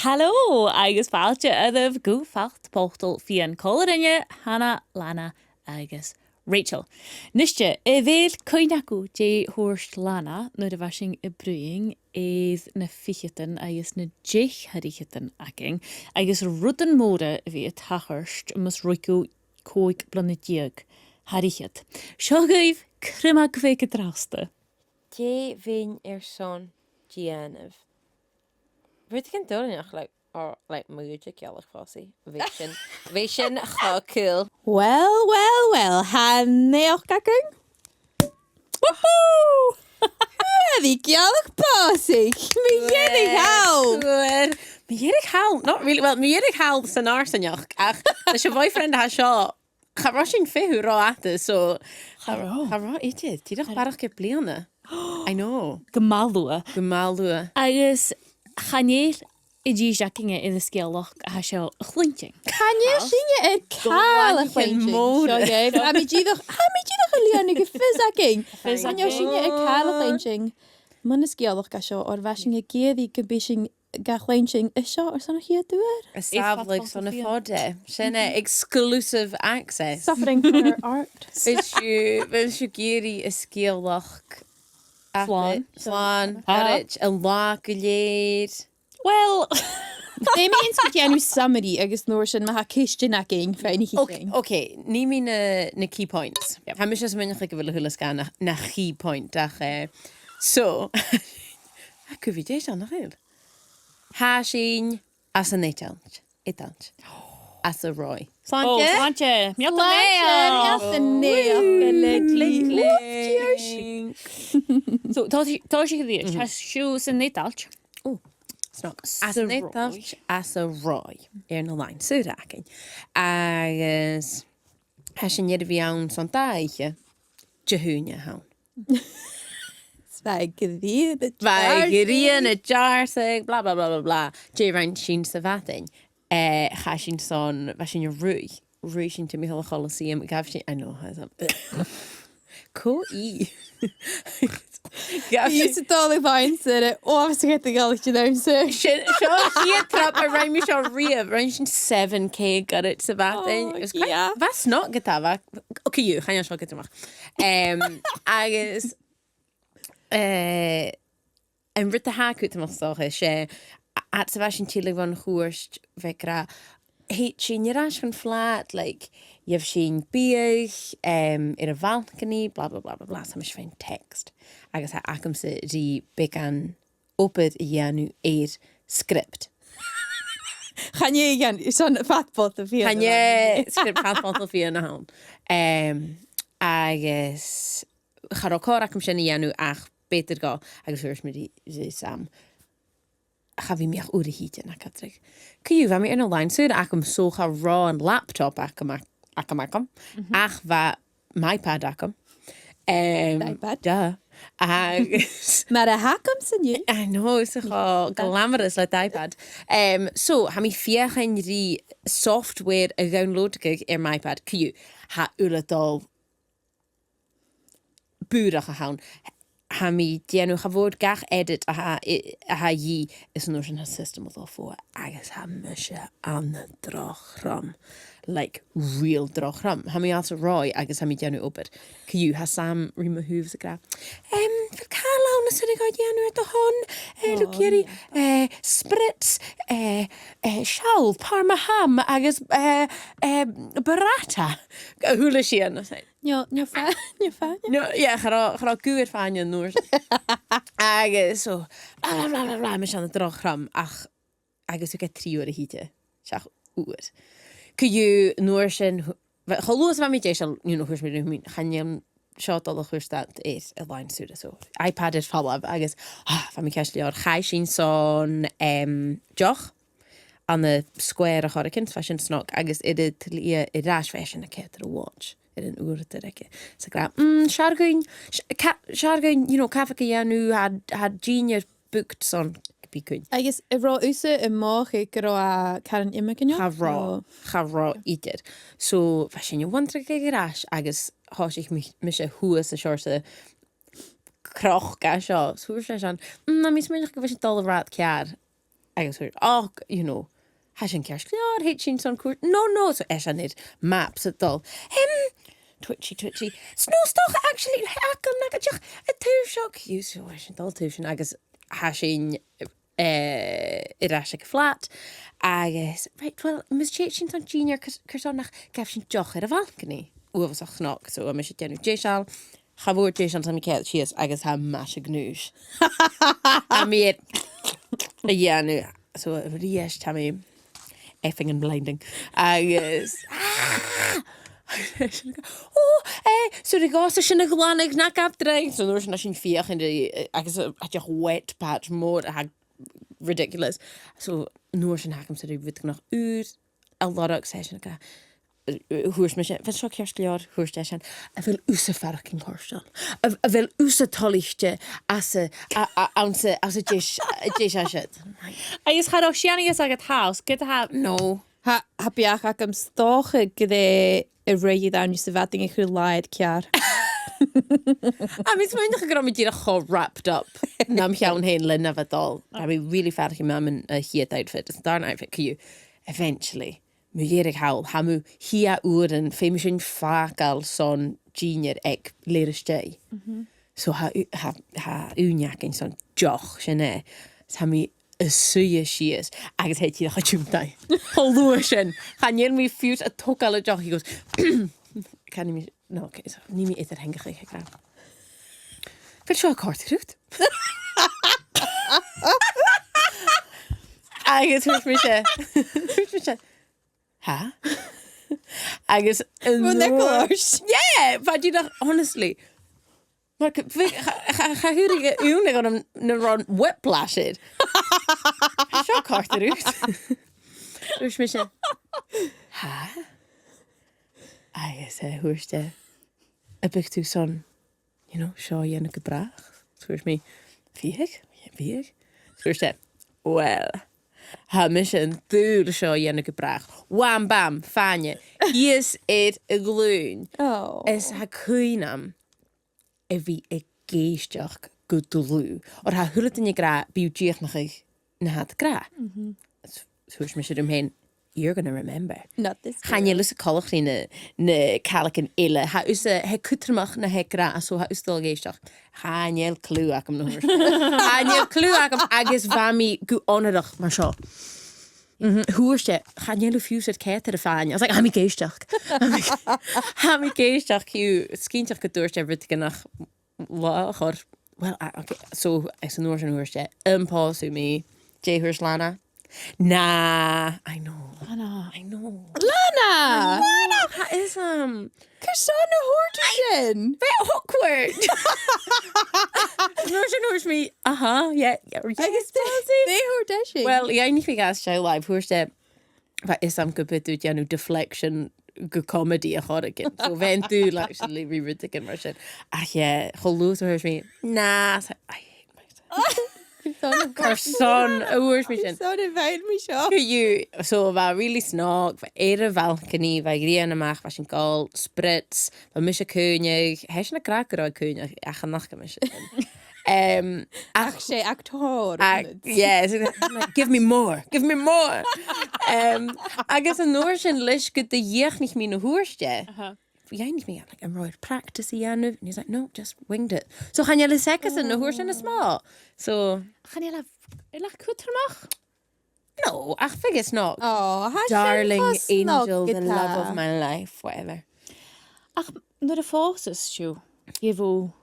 Hallo, agus fáilte adamh go facht Botal Fìon cóladh Hannah, Lana agus Rachel. Niste, bhéil coinneacu dé thuairt Lana nó a bhaising I brúing is na fichetan agus na dheichdíchetan acing agus rudan móra a bhí a tachirst mus roiú cóig Planaichean haríchet. Seo gheibh crumach bhéic a drasta. Dé bhín airson Gealladh. Rwyt ti'n dod like mwyd y Gealladh-pòsaidh. Fe sin cha cool. Well, Fannel gacing. Woohoo! Hyddi Gealladh-pòsaidh. Mi ddireach hawl. Mi ddireach hawl. Not really. Well, mi ddireach hawl sy'n arsynioch. Ach, nes y boyfriend ha sio. Cha rosyn ffehw ro ata, so... Cha ro eitiad. Ti ddech barach ge bliana. I know. Gymalwa. Agus chanéir I ddí jacinge in the sgeulachd a seo a chlinting. Canne sinne cael a chlinting. A mi ddíach a liannig a fizzacing. Canne sinne cael a chlinting. Man is gealach ga seo o'r fasing a geadhi gybysing ga chlinting is seo o'r son a chi a dŵr. A saflig son a fode. Sinne exclusive access. Suffering for art. Fes you geadhi a sgeulachd. Slán, harich, a lá Gealladh. Well, They means that you summary agus nóir sin ma ha Ceistean acing Fàinneachan. Okay, ní mi na key points. Ha mis as minnig go bhfuil hulas gan na key point ach so ha go vi déis an nachil. Ha sin as a Naidheachd. As a Ròimh. Slánte. So, tá sé go dtí, tá siú san Naidheachd. Snog. As a Naidheachd, as a Ròimh. Na lein súracin. Agus ha sin iad bhí ann san daiche Jehúne hawn. Svaigri a jarsig, bla bla bla bla bla. Jay rein sin sa bhatain. Cha sin son, fa sin your rúi. Rúi sin to Michael Coliseum. Gaf sin, I know, has Co-i. Used to totally bainnse it. Obviously get the Gaelic down so. Seo siad trap a raim seo riamh. Rain sin 7k got it sa bhatain. Yeah. Vas not gyda Okay, you, chan seo gyda mach. Agus... En rita hacu ta machsocha sé at sa bhasin tilleadh van chuairst bheicra hét sin nirás fan flat like you've sin bíoch ar a balcony bla bla bla bla bla sa mis féin text agus ha acam sa rí becan opad I dhéanú script. Channe again, it's on fatbot of Fìon. Channe script fatbot of Fìon na hawn. Agus chará cór acam sin dhéanú ach beter go agus thuirs mi di sam cha bhí meach úr a híte na catrig. Cíú bha mi in a lein súd acam socha rá an laptop acam ach bha MyPad acam. MyPad? Da. Agus... Mar a hacam san you. I know, it's a glamorous like iPad. So, ha mi fiachan rí software a download gig MyPad. Cíú ha uladol búrach a hawn. Ha mi dianú cha fod gach edit a ha yi is nóir sin ha system of fó agus ha myse an drochram. Like real drochram. Ha mi as a Ròimh agus ha mi dianú opad. Cíú ha sam rima húfs a gra. Fyr cael lawn a sy'n gael dianú at o hon. Lwc ieri spritz, siawl, parma ham agus barata. Hwla si yn. No, fan. No, yeah, chara gwyr fan yn nŵr. Agus, so, bla bla bla bla, mis an y drochram, ach, agus yw get 3 o'r hite. Siach úr. Cíú nŵr sin, cholúas fa mi deisal, nŵn o chwrs mi rhywun, chaniam siot ol o chwrstad eith y lain sŵr so. iPad is falaf, agus, fa mi ceisli o'r chai sin son joch, an y square a choricyn, fa sin snog, agus idyd tilleadh I ras fashion a cetar a watch. In úr ydyreke. So gra, Siargain, cafaca ianú had genius booked son bicún. Agus I rá úsa I mách I go a caran imagine. Cha rá idir. So, fa sin wantra ras agus hásich mi se huas a siorsa croch ga seo. Húr se an, na mis meilich go bheith dal a rad cear agus thuir, ha sin ceir leor, heit sin son cuairt. No, so an it maps at dul. Twitchy. Snowstoch actually hacam nagadeach a túiseach. Use sin dul túisin agus ha sin irasig flat. Agus, right, well, mis sin son junior cursonach gaf sin joch ar a balcony. Uafas a chnoc, so a mis gennu Gealladh. Chabúir Gealladh sam cead sias agus ha mas a gnúis. A mi nu, so a riesh tammy effing and blinding. Agus, so the gás sin a glánig na capdraig, so nuair sin sin fiach in the agus a wet patch more ridiculous. So nuair sin hacam so vid nach a lot session ka. Hús me sin, fan seo ceir leor hús de sin, a bhfuil úsa faracin córstal. A bhfuil úsa tolíchte as a déis asid. Agus chad ó sianagus agad house, good to have. No. Ha beach ac am stocha gyda y reid awn i syfadding eich laid ciar. A mis mwyn ddech grom i dira cho wrapped up. Nam llawn hen lyn af adol. A mi really farach i mam yn a hiad outfit. It's a darn outfit cyw. Eventually. Naidheachd hamu hia uren féimesin fagal son junior ag leiriste. So ha úneacin son joch sinné. Ha mi y suya sias agus heit ti a chumtai. Holúa sin. Chanir mi fiút a togal a joch. He goes, can mi, no, okay, so ni mi either hengach eich gra. Fel sio a cort riut? Agus hwrs mi se. Ha? Agus Wel Nicholas. Yeah, but you know, honestly. Maar ga huurige unig aan een rond whiplashid. Zo kort eruit. Dus me zei, ha? Agus hoorste a big toe son, zo je een gebracht. Hoors me, vier. Hoorste, well. Ha mission dúr seo dhéanana go brach. Wham bam, fáine. Is it a glún. Oh. Is ha cuinam a bhí a géisteach go dlú. Or ha hullet in je gra bíú díach nach ich na hat gra. Soos me hen, you're gonna remember. Not this. Gaan je lusse kallig ne kalken ille. Ha usse he kuttermach na he gra so ha ustel géisteach. Gaan je kluak am nog. Gaan je kluak am agus vami go onedig maar zo. Hoerste, gaan je fuse het keter faan. I was like, ha mi géisteach. Ha mi géisteach you skintach gedoorst everything nach lachor. Well, okay, so is een hoerste. Impulse me. Lana. Nah, I know. Lana. Lana, ha is Cassandra Horton. Bit awkward. Noors me. Yeah. They Horton. Well, yeah, niet wie gas show live. Hoorst het. Wat is good bit doet deflection good comedy a again. So when do actually re-ridiculous maar shit. Yeah, geloof hoors me. Nah, I hate myself. Carson, hoors me sin. Son invite me seo. You so va really snog va a balcony va griana mach va sin gal spritz va mische könig heis na kraker a könig a nach gemis. Ach sé actor. Yes, give me more. Agus an noor sin lis go de jeech nicht mi no hoorste. Jij niet meer like I'm right practice and he's like no just winged it. So gaan jullie seconds in de hoors in de small. So Gaan jullie kuttermach? no, ach figure nog. Oh, Darling angel, the love of my life, whatever. Ach, naar de forces show. Je wil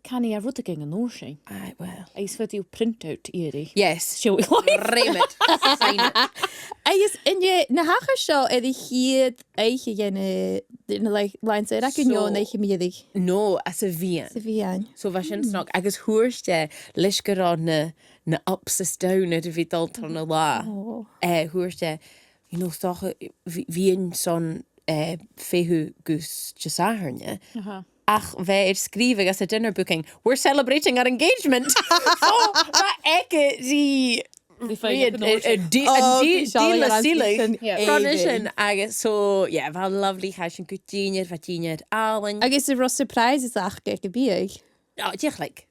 kan je route gaan en oorsing. Well. Is wat je printout eerder. Yes. Show Rem it. Sign it. Is in je na hacha seo die hier eigen gene like line said ek jo na eigen miedig. No, as a Fìon. Fìon. So was sin snog agus hoorste lisgerad na ups is down uit vi dalt on a la. Hoorste stoch Fìon son fehu gus jasaherne. Ach, wij schrijven as a dinner booking. We're celebrating our engagement. So, maar ek die so yeah, wel lovely has een kutiner, wat alwen. I guess the rough surprise is ach ge bieg. Ja, just like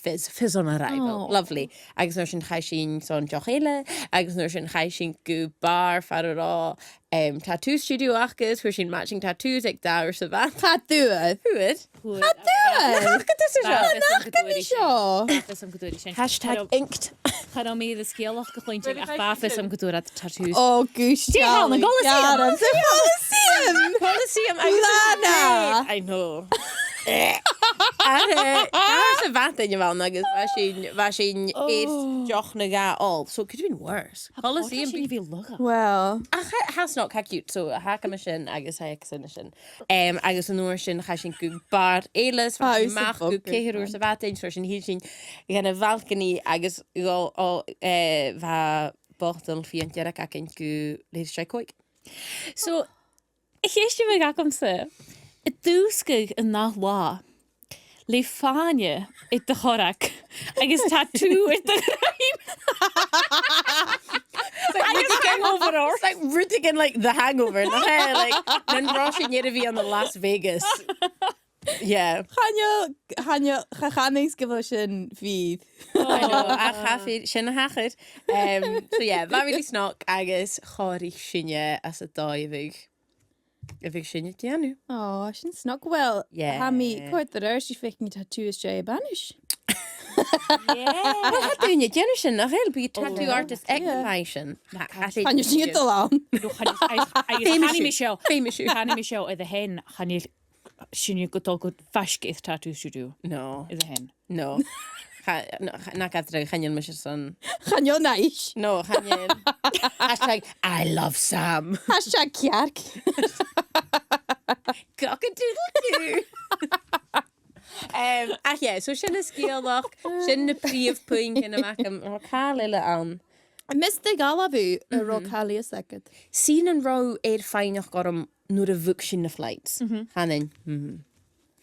fizz on arrival. Oh. Lovely. Agus nuair sin chaisín son Gealladh, agus nuair sin chaisín go bar farrá tattoo studio agus, chuir sin matching tattoos ag dair sa bhat. Tadúad. Huid? Tadúad. Seo. Hashtag inked. Chad mí a scéalach go chuinte ach bafis am goúra tattoos. Oh, goose. Gealladh, na Coliseum. Coliseum. Coliseum. Lana. I know. Sa bhatain bhil agus bha sin éis deoch na gá so could have been worse. Coliseum bhí luga. Well. has not cute so a ha sin agus ha sin agus an nuair sin cha sin go bar éiles meach go céirú sa bhatain so sin hí sin gana bhalcaní agus bha Botal Fìon dìreach acinn go léir sé coig. So, chéiste me gacamsa, y dúsgag yn nach lá, le fáine i dy chorach, agus tattoo i dy Ròimh. It's like Rudigan like the hangover. Then Roshi Niravi on the Las Vegas. Yeah. Hanyo chachanings gyfo sin fydd. I know. A chaffi sin a hachyd. So yeah, fa really snock agus chori sinne as a dau If sinne dianu. Oh, sin snog. Well, Yeah. Hami, quite the rare, she faking tattoo is Jay Banish. Yeah. What had doing it? Jenna sin a hell be tattoo artist exhibition. Hanyo sin ito lang. Hanni mi seo. Famous shoe. Hanni mi seo i the hen, hanni sinne go dol go fasgeith tattoo studio. No. I the hen. No. Na gadra chanyan mis son. Hanyo naish. No, chanyan. Hashtag I love Sam. Hashtag kiark. Cock-a-doodle-doo. Yeah, so sin is sgeulachd, sin na príomh puing in am Comhairle an. Mr. Galabu, a rocali a second. Seen an ro fhainnach gorm nuair a bhuc sin na flights. Hanin.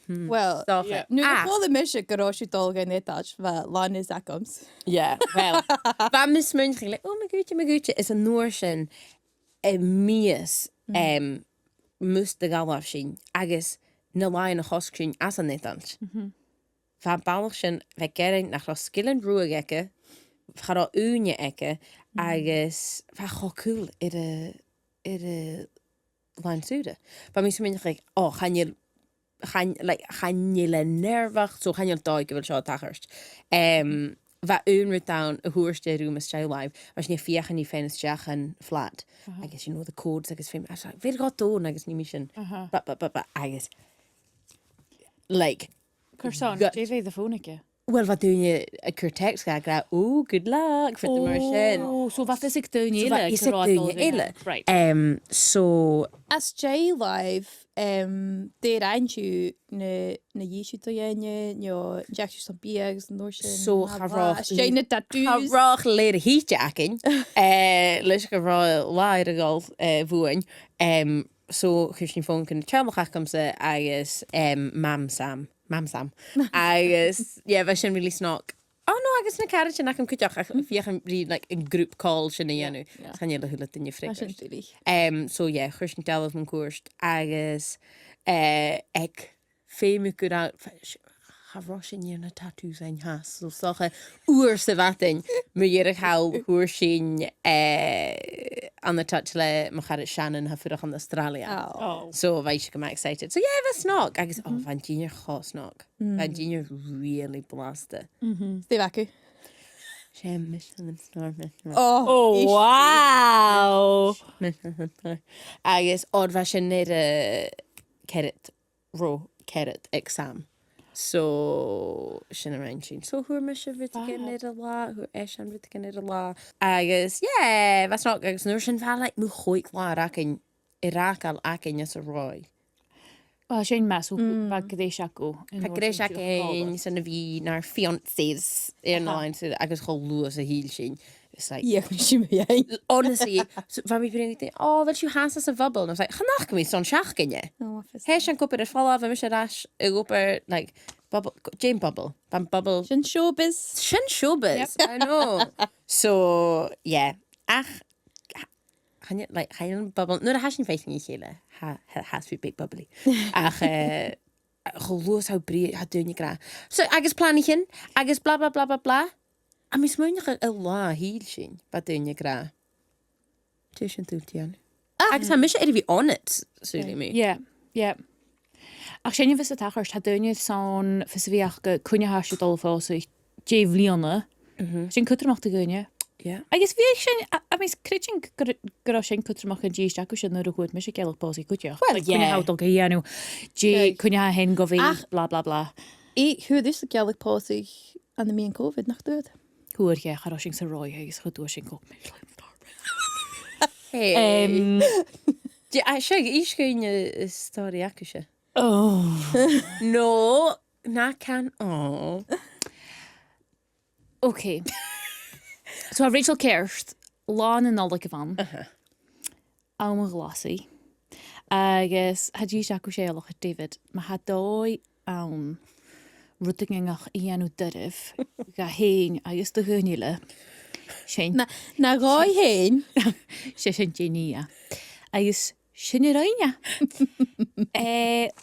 Well, Stocha. nu the mission garoshi dolga netach, va Lana Zakums. Yeah, well. Ba mis munching like, oh my goodje, is a nuair sin mías mus de galaf sin agus na láin a chosc sin as an netans. Fa ballach sin bheith gerin nach ra skillan ruúig ecke, cha úne ecke, agus fa chocúil ar a láin súda. Ba mis munch like, oh, chanil le nervach, so chanil dóig go bhfuil seo tachirst. Va unrit down a hoorste room is style live. Als je fiachan ni Fennel flat. I guess you know the codes. I guess film. I was like, "Where got doen?" I guess ni mission. But I guess like. Curson, JV the phoneke. Well, wat doe je? A cur text ga. Oh, good luck for the mission. Oh, so wat is ik doen So wat is ik doen je? Right. So. As J Live, de randju na yishu to yenye, nyo jack some biags, notion. So harach. Jay na tattoos. Harach leer heatjacking. Lees ik harach later gal voen. So Christian phone can tell come say I guess Mam Sam. Agus, yeah, bheit sin really snock. Oh no, agus na carriage and I can cut off fiachan read like a group call sin yanu. Can you hula in your frick? So yeah, Christian Dallas mon koerst agus ek féime good out ha Russian you na tattoos ein has so sache oer se watin me how hoor sin an the touch le machar Shannon ha furach an Australia. So weis ik excited. So yeah, that's not. I guess van Junior chos nog. Van Junior really blasted. Steve Aku. Shame mission storm. Oh wow. I guess odd fashion net carrot exam. So sin around sin. So who me se vit gen net a la, who eshan vit gen net a la. Agus, yeah, that's not agus nur sin fa like mu choik la rakin Irakal akin as a roy. Well, sin mas ba gdéisiacu. Gdéisiacu san a bhí nar fiancés airline so agus cho luas a híl sin. It's like, Yeah, she me. honestly, so van mi bring oh, that you has as a bubble. And I was like, chanach mi son seach gynne. Heis an gwybod fall off a mis rash a gwybod like bubble Jane bubble. Ban bubble. Shin showbiz. Shin showbiz. I know. So, yeah. Ach like hain bubble. No, the hashin facing you hele. Has to be big bubbly. Ach luath how brí ha dúine gra. So agus Planaichean, agus bla bla bla bla bla. A mis muoinech a lá híl sin ba dúine gra. Tu sin túltían. Agus ha mis bhí onit, súli mi. Yeah. Ach sin vis a tachart ha duine san fysviach go cunneha se dul fása J Liana. Sin cutramacht a gúine. Agus bhí sin a mis critin go sin cutramaach an díiste go sin nu chuid me sé Gealladh-pòsaidh goteach. Cunneha dul go dhéanú cunneha hen go bhí bla bla bla. Hwyd is y Gealladh-pòsaidh an y mi'n Covid nach dod? Hwyr charo sin sa roi agus chudú sin go. Hey. Seo iscúine stóri acu se. No, na can. Okay. So Rachel Kerst, Lana nolik van. Am glasi. Agus had you acu sé loch David, ma had dói am rutingach ianú dyrif ga héin agus do húnile. Sin. Na gai hen? sé sin génia. Agus sinne roiine.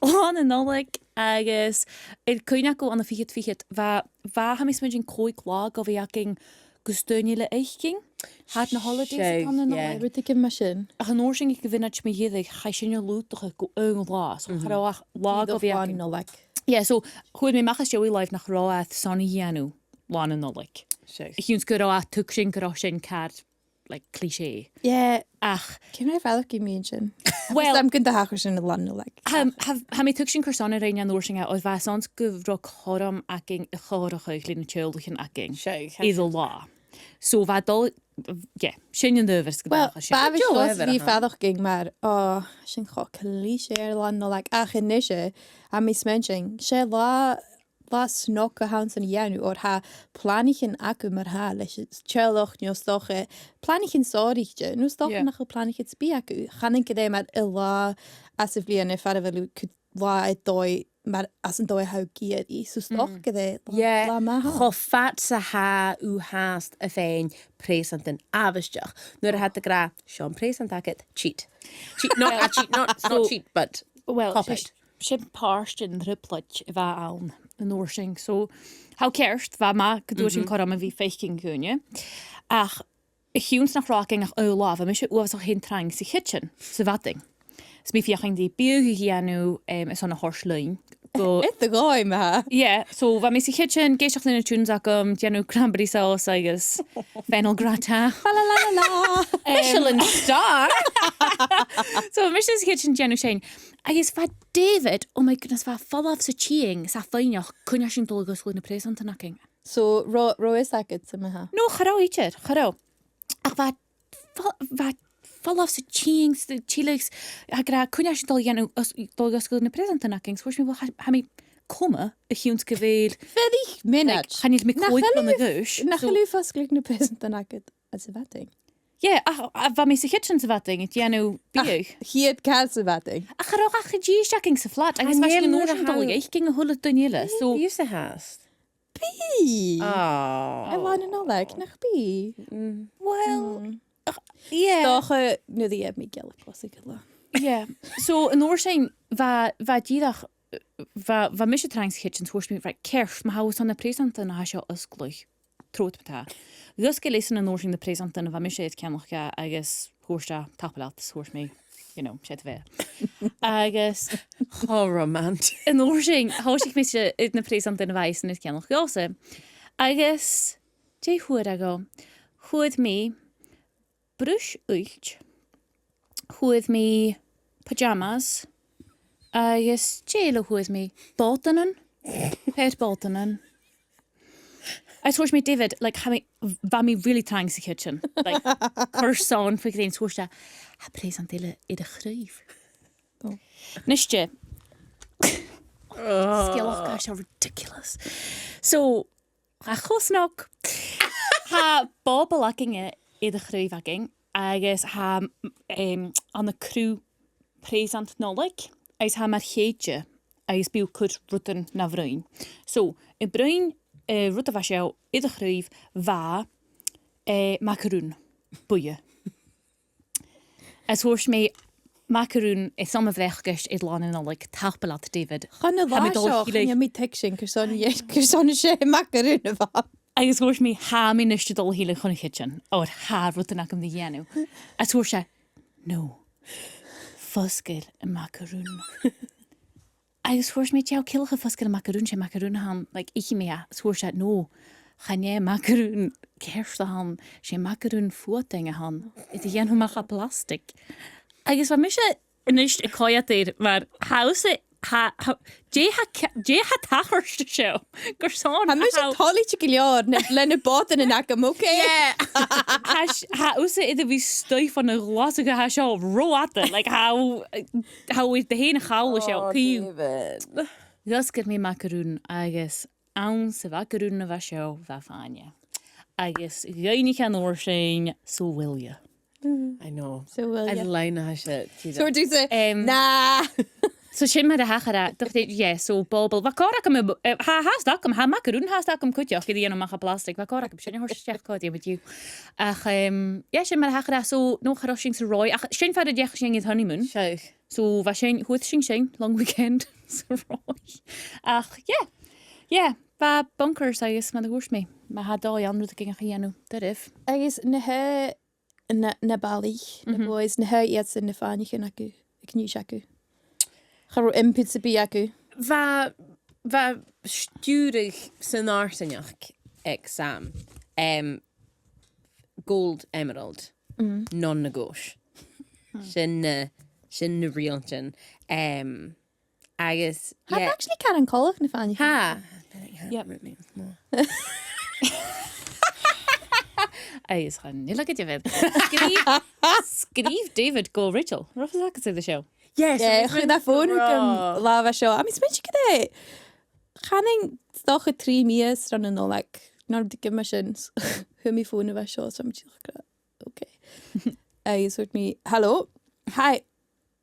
Lana nolik agus cuine go an fichit va ha mis sin cói glá go bhí aking gustúile eichking. Had na holidays an an Ja, rwyt ik yn sin. Ach an orsing ik gewinna me hiedig ga sin je lútach go ung lá. So charaach lá go bhí aking. Yeah, so chuid mé machchas joí live nach ráth sanna dhéanú Lana nolik. Hiúns go rá tuk sin go sin card like cliché. Yeah. Ach. Cyn rhaid fel ag i mi'n sin. Well, I'm gynta hachar sin y lan nolik. Ha mi tuk sin cursana rein an orsing oedd fa sans gyfro choram aking y chorach o'i glyn y childach yn aking. Iddo lá. So va dol, sin yn döfers gyda. Wel, ba fi slos fi faddach ging maar, sin cho cliché lan nolik. Ach yn nisio, a mis mention, sé la snog a hans an ianu or ha Planaichean acu mar ha leis tilleadh nio stoche Planaichean sórichte nu stoche nach Planaichean spi acu chanin gydé mar y la as y flian e fara fel la e doi mar as yn doi hau gyr I so stoch gydé la ma ha. Cho fat sa ha u haast a féin present yn afysdiach. Nw'r had y gra, Sean present agad, cheat. Not cheat, but well, copied. Sin páist in ripplaid bheit ann an orsing. So, há ceirst bheit ma go sin choram a bhí feiching gúine. Ach, hiúns nach ráking ach lá, bheit mis uas a hen trang sa kitchen, sa bhating. Smi fiaching di biúgi gianú is an a horslein. It the guy ma. Yeah, so bheit mis sa kitchen, géisioach na tunes acum, gianú cranberry sauce agus Fennel gratin. La. Michelin star. So mis sa kitchen gianú sin. Agus fa David, oh my goodness, fa fall off sa cheing, sa faineach, cunne sin dul agus na present an aking. So ro is agad sa ma ha. No, chará ítir, chará. Ach fa fall off sa cheing, sa chilegs, a gra cunne sin dul agus na present an aking, so mi ha mi coma a hiúns go bhfuil 40 minutes. Chanid mi cóig an na gúis. Nach gelú fasglik na present an agad as a vating. Yeah, a bha mi sa kitchen sa vating, it gianú biúg. Hiad cael sa vating. A chará a chydí stacking sa flat, agus fa sin nóir an dul eich ging a hula duniile. So, You sa haast. Bí. Oh. I want to know like nach bí. well, yeah. Stocha nu di mi Gealladh-pòsaidh la. Yeah. So an orsing va dìreach va mis trangs kitchens hors mi right kerf ma haus an na present an ha seo usgluch trot beta. Gus ge lesen an orsing na present an va mis kenach ga agus horsta tapelat hors mi, you know, shit ve. Agus Oh, romantic. an orsing hos ik mis it na present an vais an it kenach gose. Agus je hoor go. Hoed me brush ucht. Hoed me pajamas. Agus Jayla huas me Botanan. Het Botanan. I told me David, like, va me really thanks the kitchen. Like, curson for getting toast. Ha present ile I de gheibh. Nishtje. Sgeulachd so ridiculous. So, ha chosnog. Ha bobbelacking I de gheibh aging. Agus ha an the crew present nolik. Agus ha mar chéidje, agus bíú cud rutan na bhrain. So, I bhrain ruta bha seo I de gheibh bha macaroon, buie. As hors me macaroon is some of bhreachgist is Lana in like tappalat David. Chana láseo, chana mi texting, cyrson sé macaroon y fa. Agus thuair mí háí nuiste dul híle chuna kitchen ó há rutanach am dhéanú. A thuair se nó foscail a macaroon. Agus thuair mí teá cilcha foscail a macaroon sé macaroon han like ich mé thuair se nó chané macaroon ceirsta han sé macaroon fuadain han. Is a dhéanúach a plastic. Agus bha mi se inist I coiad mar hausa Dé ha tachirste seo gur sáin Ha mu sé tolíte go leor lena botan in ag am okay? ha úsa iad a bhí stoif an glas go ha seo roata like how is de héna chaála seo cíú. Thus get mé macaroon agus an sa macaroon a bheit seo bheit fáine. Agus ghainnig an óir sin so bhfuilja. I know. So will I ya. line has it. So do say, nah. So sin mar a hachara, so bobl, va corach am ha hasdach am ha macaroon hasdach am cutioch I dhéanam a plastic, va corach am sin horsteach codi with you. Ach ja sin mar a hachara so no charosing sa roi. Ach sin fad a diach sin is honeymoon. Shoich. So va sin huth sin long weekend sa roi. Ach yeah, va bunkers I guess ma the horse me. Ma ha dó anru ging a chéanú. Derif. Agus na he na bali, na boys, na he iad sin na Fàinneachan acu, ag níos acu. Charú impid sa bí acu. Va stúrig san arsanach exam. Gold emerald. Non na gos. Sin na rialtin. Agus Ha actually Karen Colach na Fàinneachan. ha. Yep. Agus chan níla go David. Scríb David go Rachel. Rufus agus the show. Yes. Chyd a ffôn gym lava seo. A mi smynch gyda. Channing stoch y 3 mis ran yn ôl, like, nor di gymau sy'n hym I ffôn y fa seo, so mi ti'n gyda. Okay. Ai, sort mi, hello. Hi.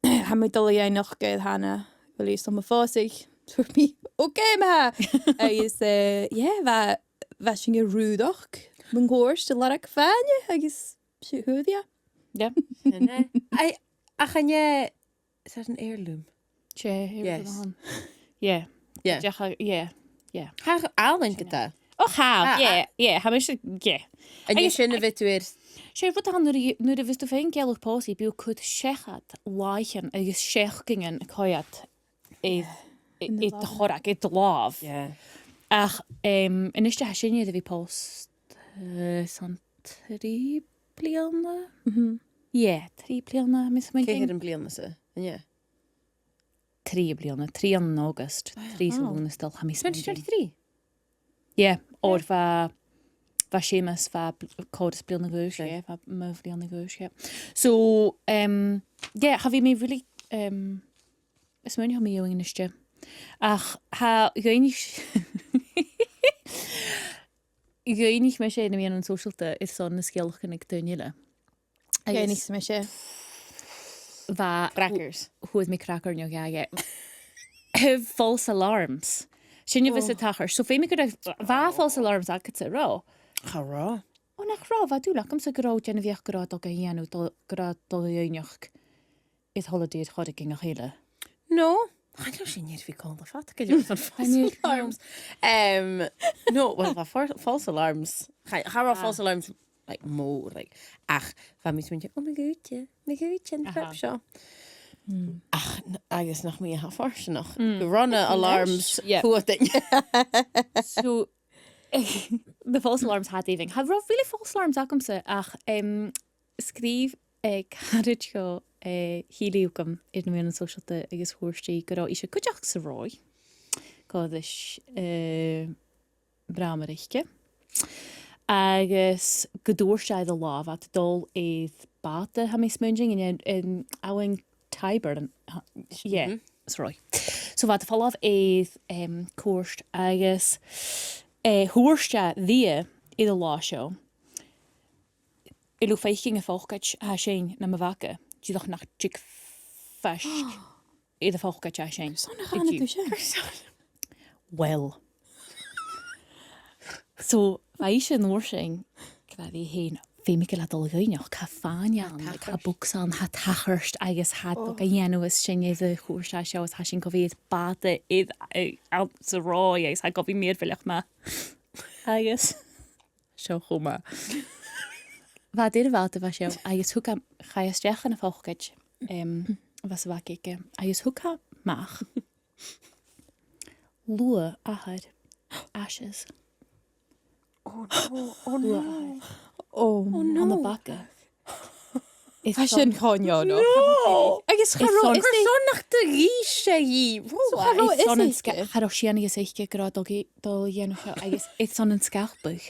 Ha mi dole iau noch gael hana. Wel I stom y ffosig. Sort mi, okay, ma. Ai, is, yeah, fa sy'n y rwyddoch. Mae'n gwrs, dy larach ffanne. Agus, sy'n hwyddia. Yeah. I chanje. Is that an heirloom? Yes. Yeah. Yeah. Ha Alan gyda. Oh, ha. Yeah. Ha mis yeah. And you shouldn't have it to it. Sé wat han nu de vist féin Gealladh-pòsaidh bu chud sechad láithan agus sechgingen a coiad I de chorach I de láv. Yeah. Ach iniste ha sinne a bhí post san 3 bliana? Yeah, 3 bliana mis my Kijk een blian se. Yeah. 3 bliana, 3 an August. 3 saloon stil ha mis 2023. Yeah, or va sémas va códas bliana gois, yeah, va move bliana gois, yeah. So, yeah, ha vi me really is myn ha mi yw'n iniste. Ach, ha gainig gainig me sé na mi an socialta is son na sgeulachd ag dúile. Gainig sy'n mysio. Va Crackers. Who is me cracker no yeah. Have false alarms. Sin vis a tachar. So fé mi go va false alarms a cat ra. Chara. O nach ra va dúla kom sa grá Genevieve grá a héanú grá dóineach is holiday chod ging a chéile. No. I don't see need to be called the fat. Could you false alarms? No, well, false alarms. How false alarms like more like ach, families when you oh my goodje, prep show. Ach, I guess nog meer half hours nog. Runner alarms. Yeah. Fuadain. So the false alarms had even. Have really false alarms akomse ach skrif carriage go híliúcam in mé an socialta agus thuirstaí go rá ise cuideach sa roi. Códais bramariche. Agus godúirseid a láh at dul éiad bata ha mé smunging in áhain Tiber and yeah, it's right. So wat fall of éiad cuairt agus thuirste dhia I the lá seo. I lu feiching a fóchgait a sé na ma vaca. Díach nach chick fish I the fóchgait a sé. Well. So, bhí sé nóir sin bhí héin féimi go le dul gaiineach cha Fàinneachan cha Botal ha tachirst agus had go dhéanúas sin iad a chuairte seo ha sin go bhíad bada iad sa rá agus ha go bhí méadhfuileach me agus seo chuma. Bha idir bhilta bha seo agus thuca chaisteach na fáchaid was bhaciige agus thuca meach lua ahad ashes. Oh no. Oh, An na bacca. I sin cháineo nó. Agus Gur son nach de rí sé í. Charó síana agus éice gur dul dhéanú seo agus é son an scalpach.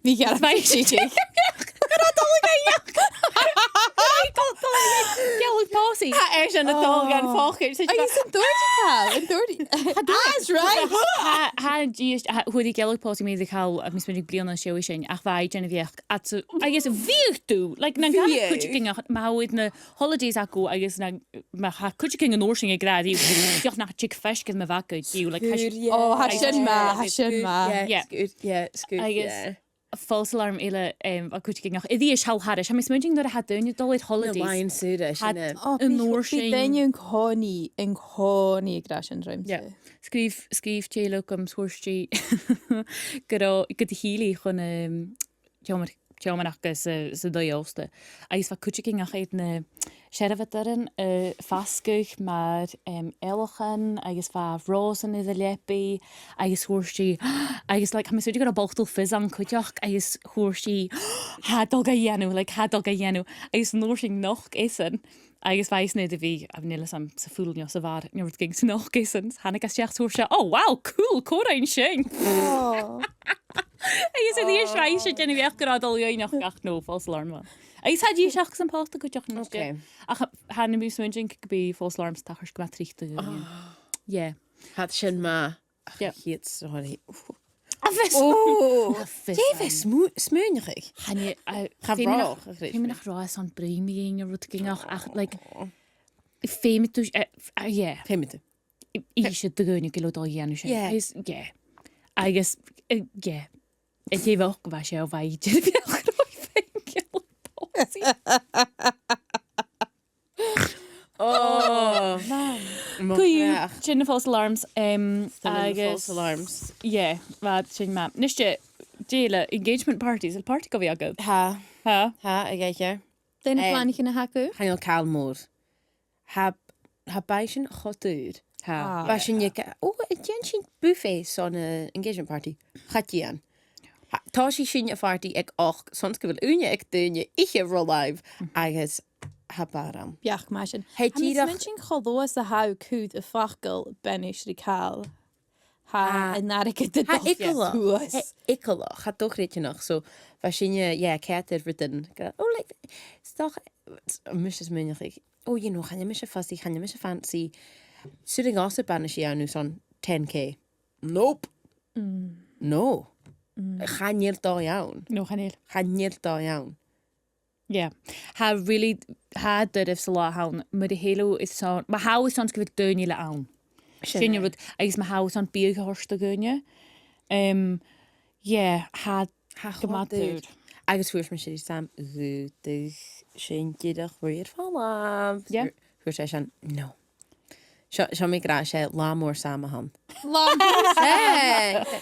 Bhí gar bhaid Gealladh-pòsaidh. Airson na dul gan fáchaid. agus an dúirtí an dúirtí. That's right. Chuí Gealladh-pòsaidh mé chaáil a mis munig blianana seo sin ach bhaid gena bhíoch agus bhíú le na chuideach máid na holidays acu agus chuideking an ósing a gradí deoch nach tic fescin me bhaca dú le ha sin má. agus false alarm ile a kuting nach idí is hallhar mis muing dat ha dunne dul holidays Bainnse an nóir daine an cháí gra an Ròimh. Scríf téile gom thuirtí go hílí chun teachgus sa dóosta. agus fa kuting a chéit na sérahdarin fascuch mar eilechan agus fa rósan is a lepi agus thuirtí agus like mis go a botal fis an chuteach agus thuirtí hadul a dhéanú le hadul a dhéanú agus nóing noch éan agus bhaisna a bhí a bhile sam sa fúlne sa bhar nuir ging san noch éan hána gasteach thuirse wow cool córain sin. Agus a dhíos ráis sé déna bheoch go dul nach gach nó false alarm. Agus had dí seach san pásta go teach nó hána mú swinging go bí false alarms tachar go tríta. Yeah. Had sin má hiad smúneig. Hí nach rá an brííon a rutgingach ach féimiú féimiú. í sé do gúine go dá dhéanú sé. Agus I dé bhah go bheit sé ó bhaid sinna false alarms agus alarms. sin me. Niste déile engagement parties a party go bhí agad. Ha a gaiiche. Déna Planaichean na hacu? Chail cáil mór. Ha baisin chotúr. Ba sin déan sin buffé son engagement party. Chatían. Tá sí sin a fartí ag 8 sons go bhfuil úne ag duine ihe roláimh agus habáram. Beach mai sin. Sin chodóas a ha cút a fachgal benis rí cáil. Ha nárice Icolach ha dochréte nach so bheit sinne ceir rutin stoch mis muneach chaine mis fasí chaine mis fancy suing as banna sé anú son 10k. Nope. No. Chaníir dá ann. No chaníir. Chaníir dá ann. Yeah. Ha really ha dudh sa láhan mu a héú is son ma ha is go bh duine le ann. Sin rud agus ma ha an bí horsta gúine. Ha gomáúd. Agus fuair me sé sam ruúdig sin dìreach bhuiir fálam. Fuair sé an no. Seo mé gra sé lámór samhan.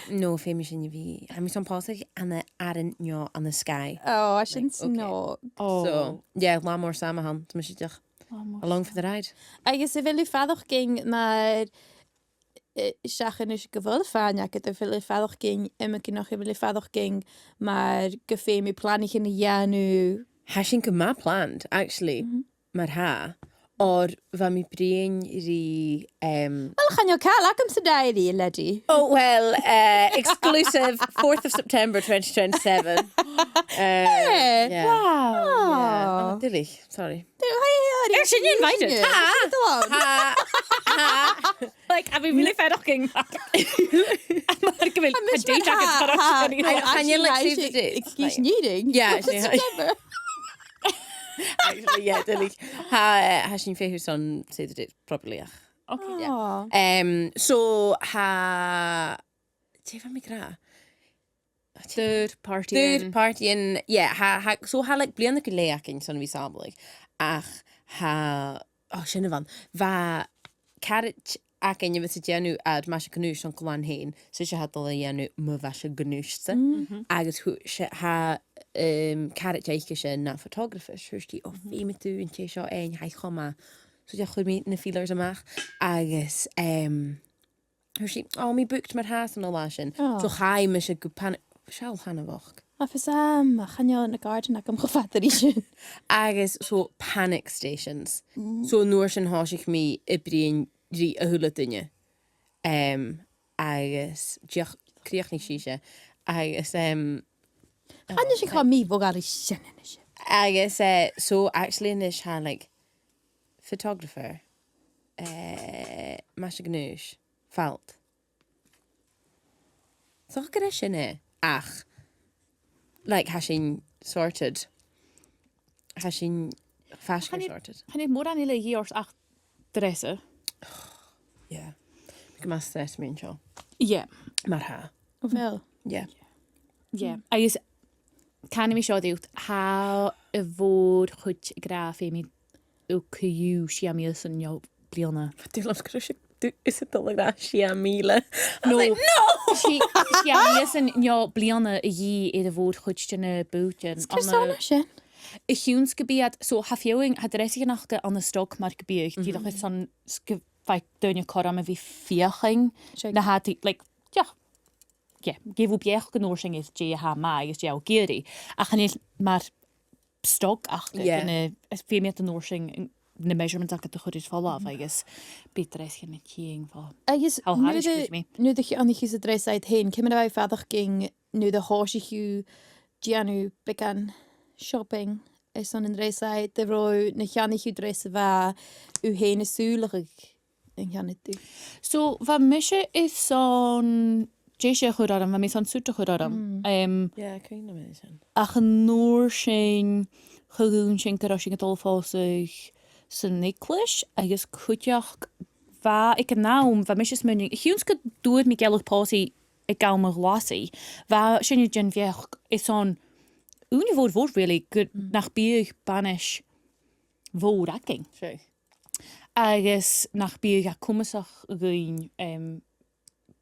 No féimi sin bhí. Ha mis an pásaigh anna aran neo an na sky. Oh, sin nó. So, lámór samhan, mu si deach. Along for the ride. Agus I bhfuil fadach ging mar seachan is go bhfuil Fàinneachan a bhfuil fadach ging imime nach I bhfuil fadach ging mar go féimi Planaichean na dhéanú. Ha sin go má planned, actually, mar ha. Or bha mi brion rí... Well, chaineo cáil acham sa dairí, ledi. Oh, well, exclusive 4th of September 2027. Wow. Dìreach, sorry. Er sin invited. Like, I've been really fed up king. Excuse needing. Yeah, September. Actually, dìreach. Ha sin féú son sé dit properly. Okay. So, ha... Tífa mi gra? Third party. Third party so ha like blianana go léachcin san bhí samlaigh ach sinna bhan bha carrot acin bheit sa déanú ad me se gnúis an goláin héin sa se hat a dhéanú mu bheit se gnúiste agus carrot éiche sin na photographer thuirtí ó bhí tú an té seo ein ha chuma so de chuir mí na fílars amach agus thuirtí mí bucht mar háas an lá sin so chaim me se go seall hanna bhach. A fys channeol yn y garden ac am chofatar i sin. Agus so panic stations. So nuair sin háisich mí I bríon rí a thula duine. Agus críoch ní síise. Agus Channeol sin cha mí bog ar i sin yn y sin. agus so actually in is like photographer Masha gnúis falt. So gyda sinne ach like has sin sorted. Has sin fashion sorted. Chan mór an ile díors ach dresse. Yeah. Go mas stress minn seo. Yeah. Mar ha. O fel? Yeah. Yeah. Agus can mi seo dút ha y fod chwyd graf mi o cyw si am ys yn iaw bliona. Dwi'n los grysig. Is it like that? She a mile. No. Like, no! Si am ys yn iaw bliona y y fod chwyd yn y bwtyn. Cysana sin? Y hiwns gybiad, so ha fiwing, ha dresig yn achta an y stog mar gybiad, di ddech son sgyffaig dyn y coram y fi fiaching. Na ha di, like, gefu biech gynorsing is je ha mai, is jou geri. A chan maar stog achta, fi miat yn norsing, na measurement ac ydych chwrdd fall af, I guess, byd dresig yn y cying fall. Agus, nu ddech chi an chys y dresaid hyn, cymryd fai ffadach ging, nu ddech hosi chiw gianw began shopping, is on yn dresaid, dy roi na chiannu chiw dresa fa, yw hyn y sŵlach yn chiannu du. So, fa mysio is son... Jeisio chwrdd aram, fa mis on sŵta chwrdd aram. Cyn am hynny. Ach yn nôr sy'n chygwn sy'n gyda sy'n gydol ffosig sy'n Nicholas, agos cwdiach fa ik yn nawm, fa mysio smynnu. Hiwns gyd dŵr mi Gealladh-pòsaidh I gael my glasi. Fa sy'n ydyn fiech is on wn I fod really good nach byg banish fod aging. True. Agos nach byg a cwmysach gyn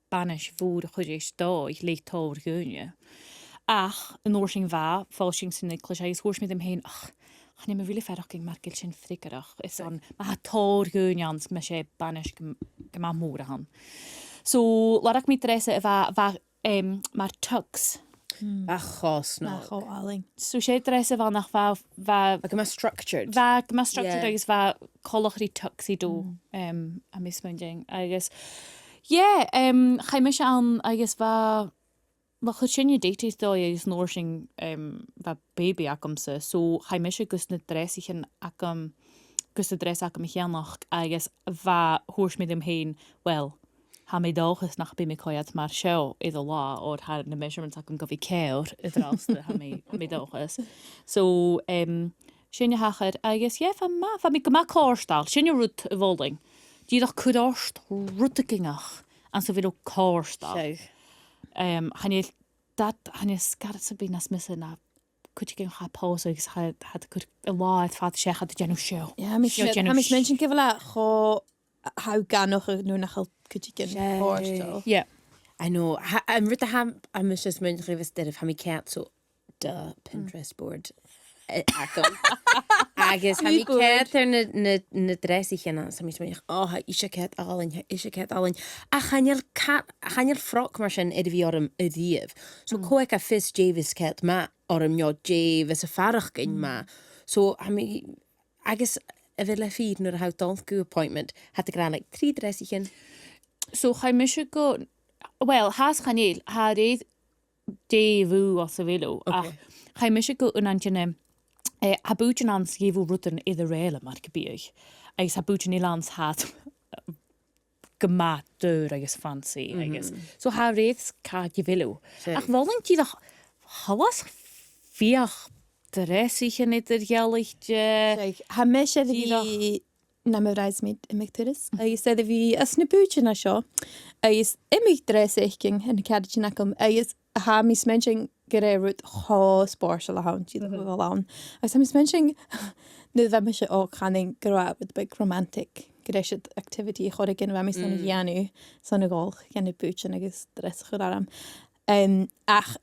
banish fod chwydys doi leid tawr gynnu. Ach, yn o'r sy'n fa, fawsing sy'n Nicholas, agos hwrs mi ddim hyn, ach, chan I'm really ferach gyng margil sy'n ffrigarach. Is on, ma ha tawr gynnans, ma se banish gyma môr han. So, larach mi dresa ma'r tugs. Achos no. Nach o aling. So, sé dresa fa nach fa... Like yma structured. Fa gyma structured, agos fa colach ri tugs I do, a mismynding. Agos, chai mysio an, agos fa... Wel, chyd sy'n yw deitydd doi agos nôr sy'n fa baby ac amsa. So, chai mysio gys na dres I chyn ac gys na dres ac am I chianach, agos fa hwrs mi ddim hyn, wel, ha mi dolchus nach bi mi coiad mar sio iddo la o'r ha na measurement ac yn gofi cewr iddo alsta ha mi dolchus. So, sy'n yw hachar, agos, fa mi gyma corstal, sy'n yw rwt y folding. Di ddech cwdorst rwt y gyngach, an so fyd o corstal. Han är skarret så blir nas missa na kunde jag ha pausa och hade kunde laat fat sig hade jag nog show. Ja, mis mensen kevela go how gan nog nu nach kunde jag voorstel. Yeah. I know. I'm with the ham. I'm just meant to instead of hammy cat so the Pinterest board. Agus hammy cat na dressichen so mis meich isha cat allen a chanel frock mar sin vi orm a díomh so coic a fis Javis cat ma orm jo Javis a farach gin ma so hammy agus a vi le feed nur how don't go appointment had to gran like 3 dressichen So chai mysio go well has chanel ha reid devu as a velo. Ach chai mysio go unantjene ha búin ans gefu rutan iddo réile mar gybiach. Agus ha búin I lands hat gyma dŵr agus fancy. So ha reiths ca gyfilu. Ach volin ti ddech halas fiach dresich yn iddo Gealladh. Ha mysio fi na me reis mit imigturis. Agus edrych fi as na búin na sio. Agus imig dresig gyng yn y cadwch yn acom. Agus ha mis mention gyda riut ho spors o lawn, ti ddod o lawn. Agus ha mis mention, nid fe mysio o canning gyda with big romantic gyda sydd activity chod gyn fe mis yn y gianw, son y gol, gan y bwch yn agos dres chod aram. Ach,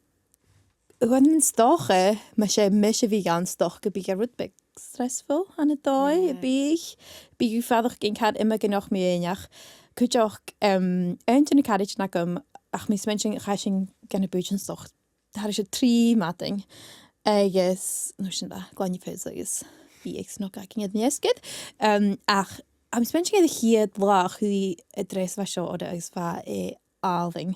When stoche, mysio fi gan stoch gyda riut big stressful an y doi, big yw faddach gyn cad yma gynnwch mi einach. Cwtioch, yn y carriage na gym, ach mis mention chasing gan y bwch yn stoch. Har eisiau 3 mating. Agus, nhw sy'n da, glan i ffys agus fi eich snog ac yn ydniesgyd. Ach, am spension gyda hyd lach i y dres fa sio o'r agus fa e aldding.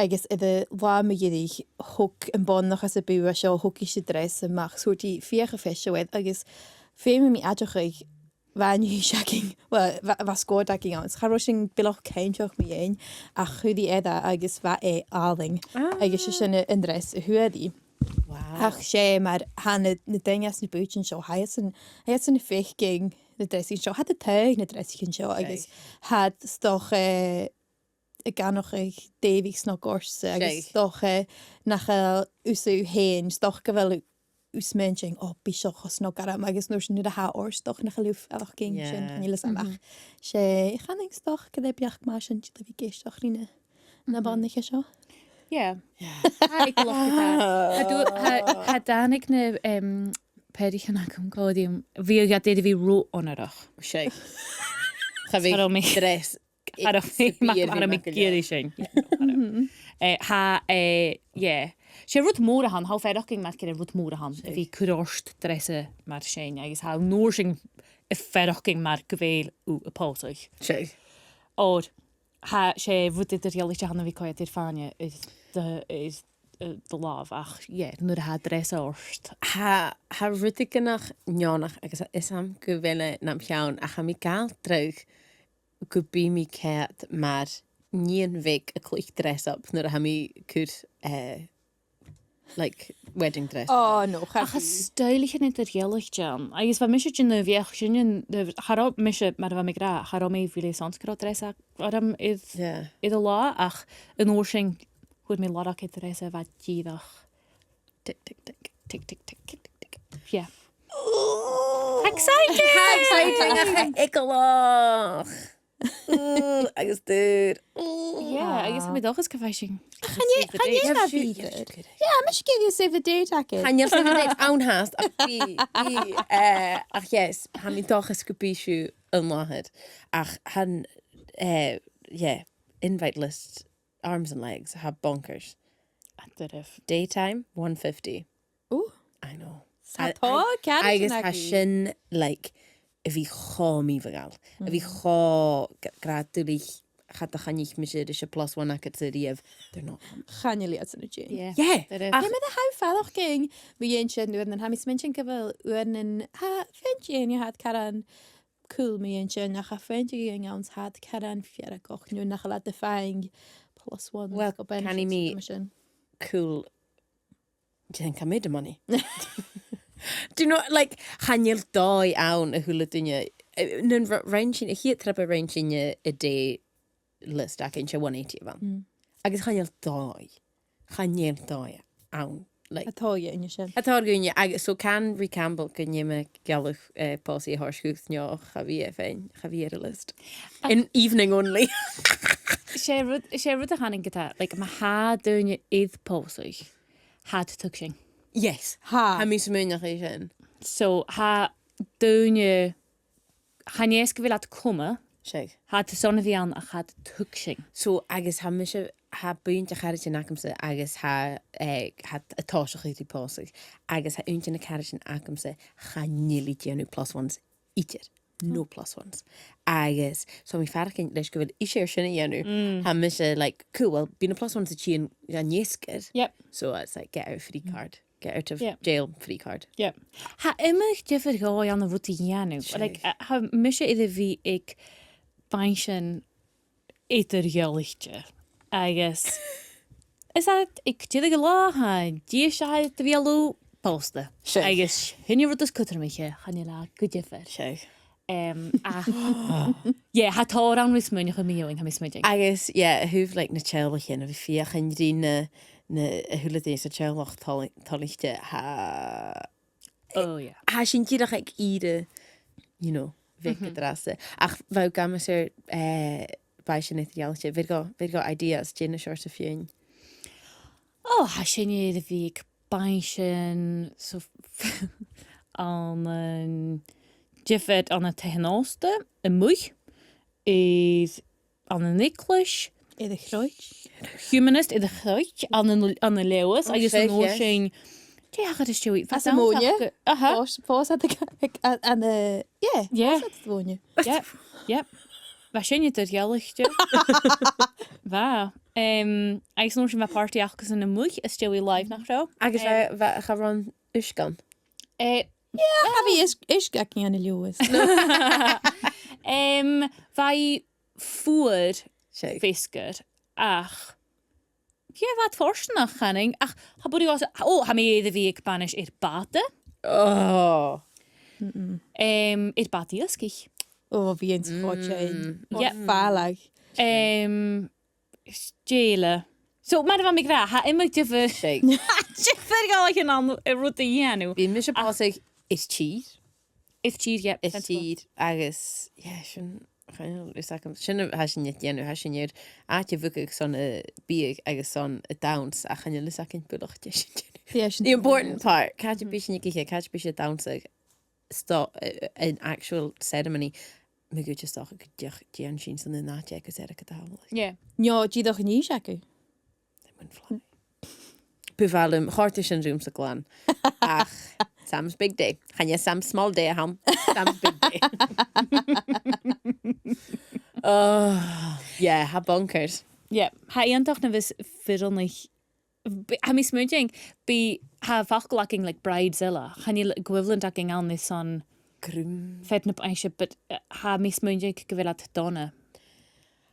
Agus iddo la mi gyddi hwg yn bon noch as y byw a sio hwg eisiau dres ymach sŵrt i fiach y ffesio wedd. Agus fe mi adioch eich fa ni siacing, wel, fa sgwrd ac yn awns. Charo sy'n biloch caintioch mi ein, a chwyddi edda agus fa e aldding. Agus sy'n yn dres y hwyddi. Ach sé, maar han na dinges na búin seo haiad san na feichging na dressing seo. Had y teig na dressing seo agus had stoch y ganoch eich Davies snog gorse agus stoch nach úsú hen stoch gyfel ús menching bísio chos snog garam agus nôr sy'n nid a ha o'r stoch nach lúf alach ging sy'n canilas amach. Sé, chaning stoch gyda biach ma sy'n gyda fi geisioch rina na bon eich seo. Yeah. Ik geloof het. Het danig na pedig yn ac yn godium. Fi o gadw fi rô onerach. Sé. Cha fi dres. Ar mi gyr i sy'n. Sé rwt môr a han, hau ferroking mar gyda rwt môr a han. Fi cwrorst dresa mar sy'n. Agus hau nôr sy'n y ferroking mar gyfeil o y pòsaidh. Sé. O'r ha sé rwt ydy'r ialich a hanna fi coed i'r ffania is the love ach nur ha dresa orst Ha rwyd gynnach nionach agus is am gyfele nam llawn a cha mi gael drug gwbi mi cead mar ni'n fig y clwch dress up nur ha mi cwr like wedding dress. Oh no, ach stuilig yn ydy'r ialich jan agus fa mysio dyn y fiach sy'n haro mysio mar fa mi gra haro mi fili sans gyda dresa adam iddo la ach yn o'r sy'n Goed me ladach het reise wat gheibh. Tick tick tick tick tick tick tick tick. Yeah. Exciting! Icolach. Agus dŵr. Yeah, agus mi doch is cyfeising. Gaan je naar vieren? Ja, misschien je save the date akken. Gaan je save the date aanhaast? Ach yes, han mi toch is gebishu unlahed. Ach han invite list. Arms and legs have bonkers. Daytime, 150. Ooh. I know. I guess ha sin, like, if he cho mi vagal. If he cho gratulich, gaat de ganich misje, dus je +1 ak het rief. They're not. Gaan jullie uit zijn gym? Yeah. Yeah. Ach, met de hou vallig ging. We jeentje nu en dan is mensen gewel en ventje en je had karan cool me jeentje en ga ventje ging ons had karan vier koch nu nach laat de fang. +1. Well, can he me cool? Do you think I made the money? Do you know, like, hanil doi awn y hwle dynia. Nyn rhain y hyd treb y rhain y day list ac eisiau 180 fan. Agus hanil doi awn. Like, Atoi yn ysyn. Atoi yn ysyn. So can recamble gynnu me Gealladh-pòsaidh horsgwth nio chafi y list. In evening only. Sé rwyd a chanin gyda, like, ma ha dyn y idd pòsaidh had tugsing. Yes. Ha mi smynach eisiau. So ha dyn y chanies gyfil at cwma. Sé. Had son fi an a had tugsing. So agus ha misio ha bwynt a charage yn acamse agus ha atosach eiti pòsaidh. Agus ha unt yn y carage yn acamse cha nili dianw +1s itir. No +1s. Agus, so mi farach yn leis gyfyd eisiau sy'n ianw. Ha misio, like, cool, well, byn y +1s y chi'n niesgyd. Yep. So it's like, get out free card. Get out of jail free card. Yep. Ha imig differ goi an y rwt i ianw. Like, ha misio iddo fi ik bainnse eiter Gealladh. Agus, is dat ik tilleadh lá ha díosáid de bhealú pósta. Agus, hynny rwt ys cwtr mi che, channe la good differ. Sé. Ha tór an wys mwynach o mi yw'n ha mis mwynach. Agus, hwf, like, na chelach yn, a fi fiach yn dyn na thuladé sa teach talichte ha sin tíach ag ide, bheice drasa. Ach bheh gamas bai sin Naidheachd, bhí go ideas déna seir sa Fìon. Ha sin iad a bhí bainnse so an difed an a tehannásta, a muich, is an a Nicholas, I de chroich. humanist, I de chroich, an a lewas, agus an oor sin, Deachad is stewit. As a móne. Aha. Fós an de... Yeah. Fós at móne. Yep. Wa sin het Gealladh-pòsaidh. Va. Agus nóir sin bheith party achas in na muich is stewit live nach rá. Agus ga ran usgan. Ha fi is gacin an y liwys. Vai fuad fisgad ach wat forsnach channing ach ha bod I ha mi edrych fi ag banish i'r bata i'r bati ysgich Fi yn ffordd ein. Falag. Gealladh. So maar van mi gra ha immer differ differ gael yn an rwyd y ianw Bí mis pásig is cheese. If cheese yep Is cheese agus sin ha sin net dhéanú ha sin áte bhuiigh son a bíag agus son a downs a chan lis cin buach The important part Catch bí sin giche catch bí sé downsig an actual ceremony me go just déan sin san na náte agus ar go dá. yeah Jo, di doch ní seacu. Buvalum háirte sin rúm sa glán ach Sam's big day. Gaan je Sam's small day ham? Sam's big day. Yeah, ha bonkers. yeah ha iantach na vis firnich ha mi smudging be ha fachglaking like bridezilla han you equivalent acting on this on Grum. fednap aisha but ha mi smudging gewilat donna